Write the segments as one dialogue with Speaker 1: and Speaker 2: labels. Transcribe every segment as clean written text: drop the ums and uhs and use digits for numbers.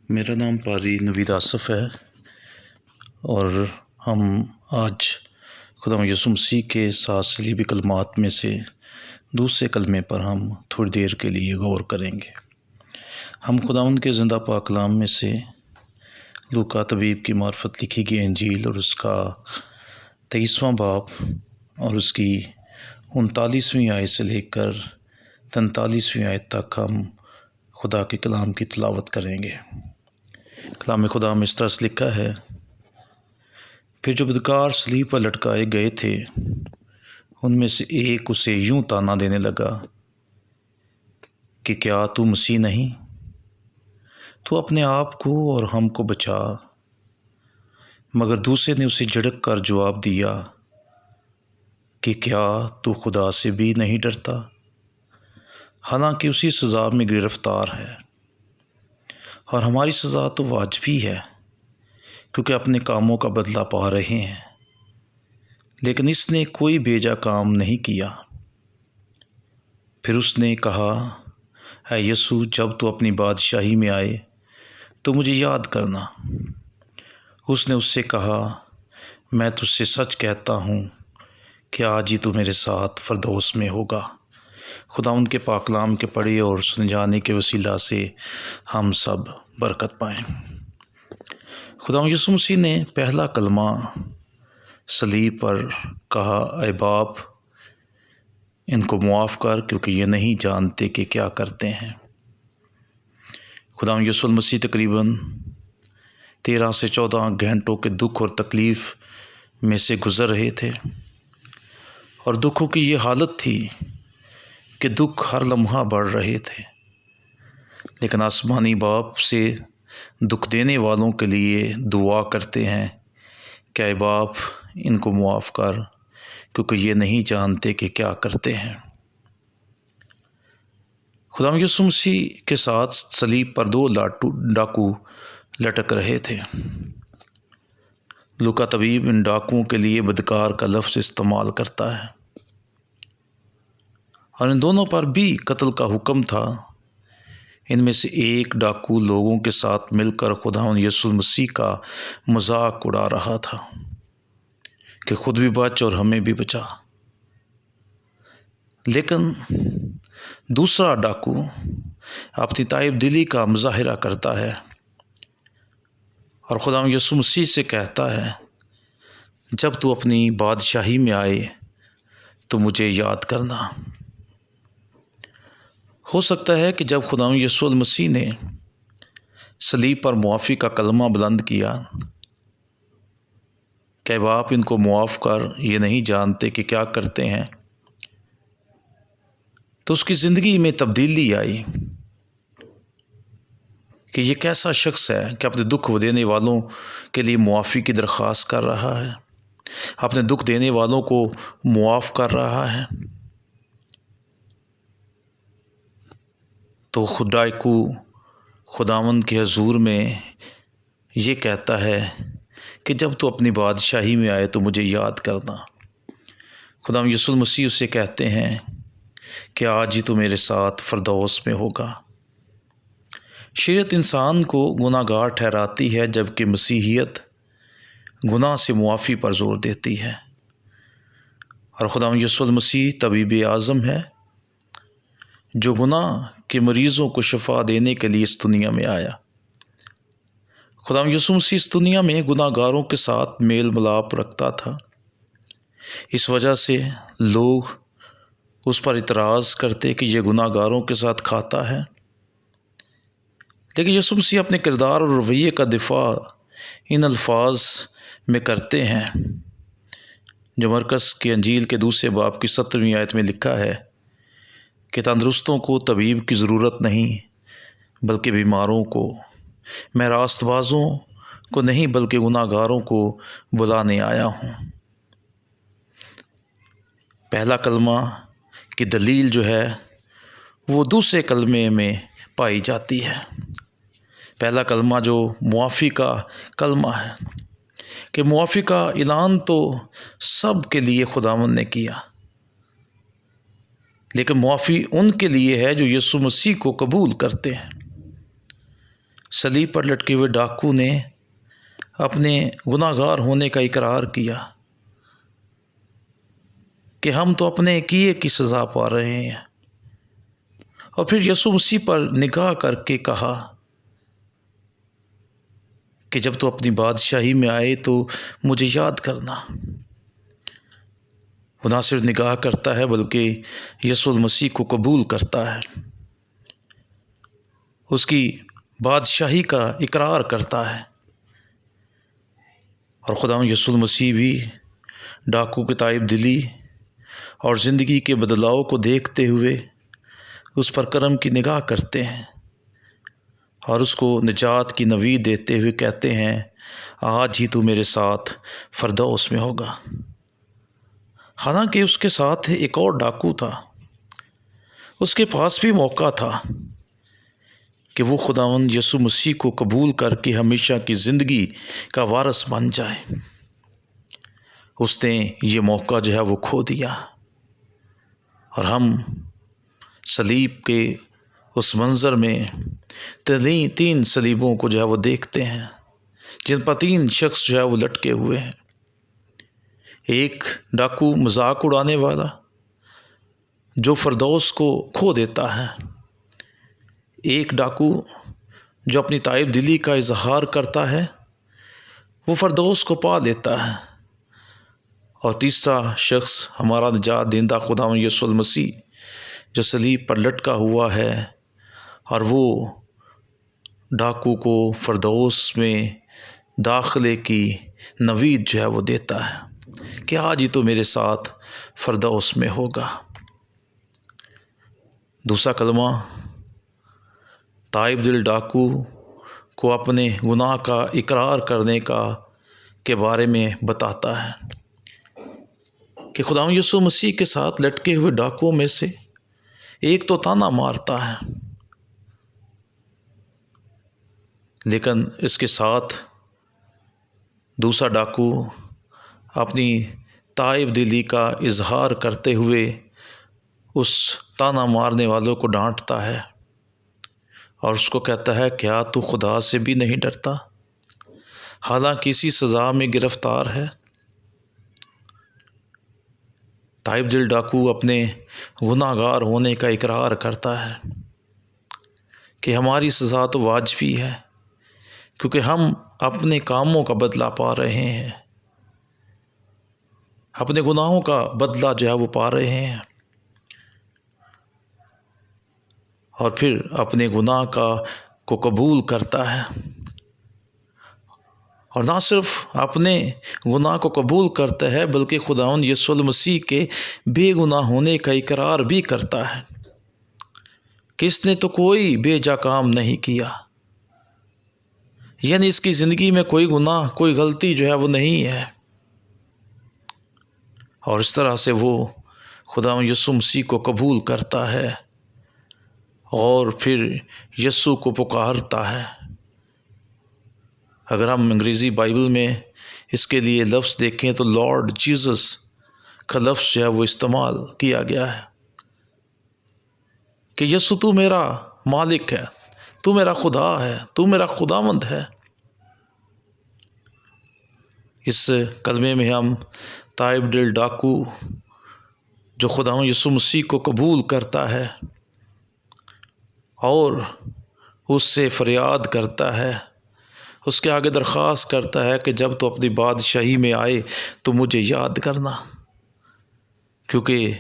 Speaker 1: میرا نام پاری نوید آصف ہے اور ہم آج خدا یسوع مسیح کے 7 صلیبی کلمات میں سے دوسرے کلمے پر ہم تھوڑی دیر کے لیے غور کریں گے۔ ہم خداوند کے زندہ پاک کلام میں سے لوکا طبیب کی معرفت لکھی گئی انجیل اور اس کا 23واں باب اور اس کی 39ویں آیت سے لے کر 43ویں آیت تک ہم خدا کے کلام کی تلاوت کریں گے۔ کلام خدا میں اس طرح سے لکھا ہے، پھر جو بدکار صلیب پر لٹکائے گئے تھے ان میں سے ایک اسے یوں طعنہ دینے لگا کہ کیا تو مسیح نہیں؟ تو اپنے آپ کو اور ہم کو بچا۔ مگر دوسرے نے اسے جھڑک کر جواب دیا کہ کیا تو خدا سے بھی نہیں ڈرتا؟ حالانکہ اسی سزا میں گرفتار ہے، اور ہماری سزا تو واجبی ہے کیونکہ اپنے کاموں کا بدلہ پا رہے ہیں، لیکن اس نے کوئی بیجا کام نہیں کیا۔ پھر اس نے کہا، اے یسوع، جب تو اپنی بادشاہی میں آئے تو مجھے یاد کرنا۔ اس نے اس سے کہا، میں تجھ سے سچ کہتا ہوں کہ آج ہی تو میرے ساتھ فردوس میں ہوگا۔ خداوند کے پاک کلام کے پڑھے اور سن جانے کے وسیلہ سے ہم سب برکت پائیں۔ خداوند یسوع مسیح نے پہلا کلمہ صلیب پر کہا، اے باپ، ان کو معاف کر کیونکہ یہ نہیں جانتے کہ کیا کرتے ہیں۔ خداوند یسوع مسیح تقریباً 13 سے 14 گھنٹوں کے دکھ اور تکلیف میں سے گزر رہے تھے، اور دکھوں کی یہ حالت تھی کہ دکھ ہر لمحہ بڑھ رہے تھے، لیکن آسمانی باپ سے دکھ دینے والوں کے لیے دعا کرتے ہیں کہ اے باپ، ان کو معاف کر کیونکہ یہ نہیں جانتے کہ کیا کرتے ہیں۔ خدا یسوع مسیح کے ساتھ صلیب پر 2 ڈاکو لٹک رہے تھے۔ لوکا طبیب ان ڈاکوؤں کے لیے بدکار کا لفظ استعمال کرتا ہے، اور ان دونوں پر بھی قتل کا حکم تھا۔ ان میں سے ایک ڈاکو لوگوں کے ساتھ مل کر خداوند یسوع مسیح کا مذاق اڑا رہا تھا کہ خود بھی بچ اور ہمیں بھی بچا، لیکن دوسرا ڈاکو اپنی طیب دلی کا مظاہرہ کرتا ہے اور خداوند یسوع مسیح سے کہتا ہے، جب تو اپنی بادشاہی میں آئے تو مجھے یاد کرنا۔ ہو سکتا ہے کہ جب خداوند یسوع مسیح نے صلیب پر معافی کا کلمہ بلند کیا کہ اے باپ، ان کو معاف کر، یہ نہیں جانتے کہ کیا کرتے ہیں، تو اس کی زندگی میں تبدیلی آئی کہ یہ کیسا شخص ہے کہ اپنے دکھ دینے والوں کے لیے معافی کی درخواست کر رہا ہے، اپنے دکھ دینے والوں کو معاف کر رہا ہے۔ تو ڈاکو خداوند کے حضور میں یہ کہتا ہے کہ جب تو اپنی بادشاہی میں آئے تو مجھے یاد کرنا۔ خداوند یسوع مسیح اسے کہتے ہیں کہ آج ہی تو میرے ساتھ فردوس میں ہوگا۔ شریعت انسان کو گناہ گار ٹھہراتی ہے، جبکہ مسیحیت گناہ سے معافی پر زور دیتی ہے، اور خداوند یسوع مسیح طبیب اعظم ہے جو گناہ کے مریضوں کو شفا دینے کے لیے اس دنیا میں آیا۔ خداوند یسوع مسیح اس دنیا میں گناہ گاروں کے ساتھ میل ملاپ رکھتا تھا، اس وجہ سے لوگ اس پر اعتراض کرتے کہ یہ گناہ گاروں کے ساتھ کھاتا ہے، لیکن یسوع مسیح اپنے کردار اور رویے کا دفاع ان الفاظ میں کرتے ہیں جو مرکز کی انجیل کے 2 باب کی 17ویں آیت میں لکھا ہے کہ تندرستوں کو طبیب کی ضرورت نہیں بلکہ بیماروں کو، میں راست بازوں کو نہیں بلکہ گناہ گاروں کو بلانے آیا ہوں۔ پہلا کلمہ کی دلیل جو ہے وہ دوسرے کلمے میں پائی جاتی ہے۔ پہلا کلمہ جو معافی کا کلمہ ہے کہ معافی کا اعلان تو سب کے لیے خداوند نے کیا، لیکن معافی ان کے لیے ہے جو یسوع مسیح کو قبول کرتے ہیں۔ صلیب پر لٹکے ہوئے ڈاکو نے اپنے گناہ گار ہونے کا اقرار کیا کہ ہم تو اپنے کیے کی سزا پا رہے ہیں، اور پھر یسوع مسیح پر نگاہ کر کے کہا کہ جب تو اپنی بادشاہی میں آئے تو مجھے یاد کرنا۔ وہ نہ صرف نگاہ کرتا ہے بلکہ یسوع المسیح کو قبول کرتا ہے، اس کی بادشاہی کا اقرار کرتا ہے، اور خداوند یسوع المسیح بھی ڈاکو کی تائب دلی اور زندگی کے بدلاؤ کو دیکھتے ہوئے اس پر کرم کی نگاہ کرتے ہیں اور اس کو نجات کی نوید دیتے ہوئے کہتے ہیں، آج ہی تو میرے ساتھ فردوس میں ہوگا۔ حالانکہ اس کے ساتھ ایک اور ڈاکو تھا، اس کے پاس بھی موقع تھا کہ وہ خداوند یسوع مسیح کو قبول کر کے ہمیشہ کی زندگی کا وارث بن جائے۔ اس نے یہ موقع جو ہے وہ کھو دیا، اور ہم صلیب کے اس منظر میں تین صلیبوں کو جو ہے وہ دیکھتے ہیں، جن پر 3 شخص جو ہے وہ لٹکے ہوئے ہیں۔ ایک ڈاکو مذاق اڑانے والا جو فردوس کو کھو دیتا ہے، ایک ڈاکو جو اپنی تائب دلی کا اظہار کرتا ہے، وہ فردوس کو پا لیتا ہے، اور تیسرا شخص ہمارا نجات دہندہ خداوند یسوع المسیح جو صلیب پر لٹکا ہوا ہے، اور وہ ڈاکو کو فردوس میں داخلے کی نوید جو ہے وہ دیتا ہے کہ آج ہی تو میرے ساتھ فردوس میں ہوگا۔ دوسرا کلمہ تائب دل ڈاکو کو اپنے گناہ کا اقرار کرنے کے بارے میں بتاتا ہے کہ خداوند یسوع مسیح کے ساتھ لٹکے ہوئے ڈاکوؤں میں سے ایک تو تانا مارتا ہے، لیکن اس کے ساتھ دوسرا ڈاکو اپنی تائب دلی کا اظہار کرتے ہوئے اس تانا مارنے والوں کو ڈانٹتا ہے اور اس کو کہتا ہے، کیا تو خدا سے بھی نہیں ڈرتا حالانکہ اسی سزا میں گرفتار ہے؟ تائب دل ڈاکو اپنے گناہ گار ہونے کا اقرار کرتا ہے کہ ہماری سزا تو واجبی ہے، کیونکہ ہم اپنے کاموں کا بدلہ پا رہے ہیں، اپنے گناہوں کا بدلہ جو ہے وہ پا رہے ہیں، اور پھر اپنے گناہ کو قبول کرتا ہے، اور نہ صرف اپنے گناہ کو قبول کرتا ہے بلکہ خداوند یسوع المسیح کے بے گناہ ہونے کا اقرار بھی کرتا ہے کہ اس نے تو کوئی بے جا کام نہیں کیا، یعنی اس کی زندگی میں کوئی گناہ، کوئی غلطی جو ہے وہ نہیں ہے، اور اس طرح سے وہ خداوند یسوع مسیح کو قبول کرتا ہے اور پھر یسوع کو پکارتا ہے۔ اگر ہم انگریزی بائبل میں اس کے لیے لفظ دیکھیں تو لارڈ جیزس کا لفظ جو ہے وہ استعمال کیا گیا ہے کہ یسوع تو میرا مالک ہے، تو میرا خدا ہے، تو میرا خداوند ہے۔ اس کلمے میں ہم تائب دل ڈاکو جو خداوند یسوع مسیح کو قبول کرتا ہے اور اس سے فریاد کرتا ہے، اس کے آگے درخواست کرتا ہے کہ جب تو اپنی بادشاہی میں آئے تو مجھے یاد کرنا، کیونکہ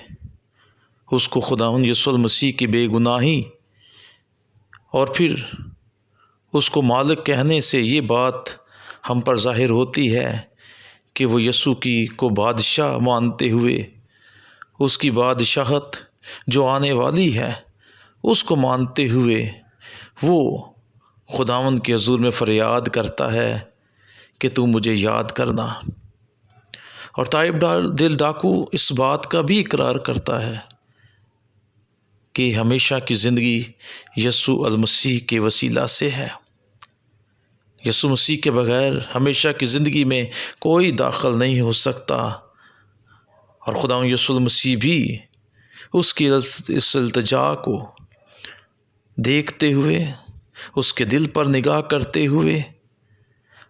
Speaker 1: اس کو خداوند یسوع المسیح کی بے گناہی اور پھر اس کو مالک کہنے سے یہ بات ہم پر ظاہر ہوتی ہے کہ وہ یسوع کو بادشاہ مانتے ہوئے اس کی بادشاہت جو آنے والی ہے اس کو مانتے ہوئے وہ خداوند کے حضور میں فریاد کرتا ہے کہ تو مجھے یاد کرنا، اور تائب دل ڈاکو اس بات کا بھی اقرار کرتا ہے کہ ہمیشہ کی زندگی یسوع المسیح کے وسیلہ سے ہے، یسوع مسیح کے بغیر ہمیشہ کی زندگی میں کوئی داخل نہیں ہو سکتا، اور خداوند یسوع المسیح بھی اس کی اس التجا کو دیکھتے ہوئے اس کے دل پر نگاہ کرتے ہوئے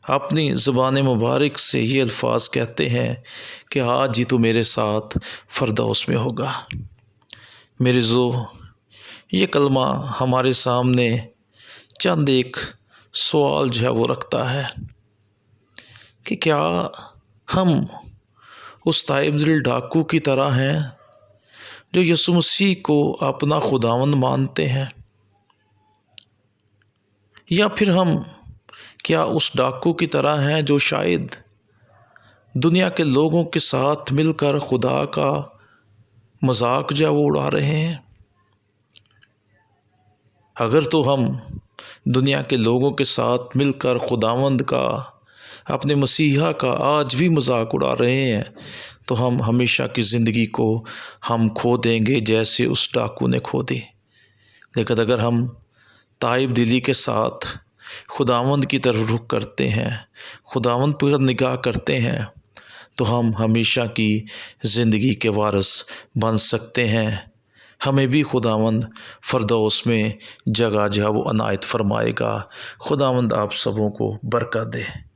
Speaker 1: اپنی زبان مبارک سے یہ الفاظ کہتے ہیں کہ آج ہی تو میرے ساتھ فردوس میں ہوگا۔ میرے زو، یہ کلمہ ہمارے سامنے چند ایک سوال جو ہے وہ رکھتا ہے کہ کیا ہم اس تائب دل ڈاکو کی طرح ہیں جو یسوع مسیح کو اپنا خداوند مانتے ہیں، یا پھر ہم کیا اس ڈاکو کی طرح ہیں جو شاید دنیا کے لوگوں کے ساتھ مل کر خدا کا مذاق جو وہ اڑا رہے ہیں؟ اگر تو ہم دنیا کے لوگوں کے ساتھ مل کر خداوند کا، اپنے مسیحا کا آج بھی مذاق اڑا رہے ہیں تو ہم ہمیشہ کی زندگی کو ہم کھو دیں گے جیسے اس ڈاکو نے کھو دی۔ لیکن اگر ہم تائب دلی کے ساتھ خداوند کی طرف رخ کرتے ہیں، خداوند پر نگاہ کرتے ہیں، تو ہم ہمیشہ کی زندگی کے وارث بن سکتے ہیں۔ ہمیں بھی خداوند فردوس میں جگہ جو ہے وہ عنایت فرمائے گا۔ خداوند آپ سبوں کو برکت دے۔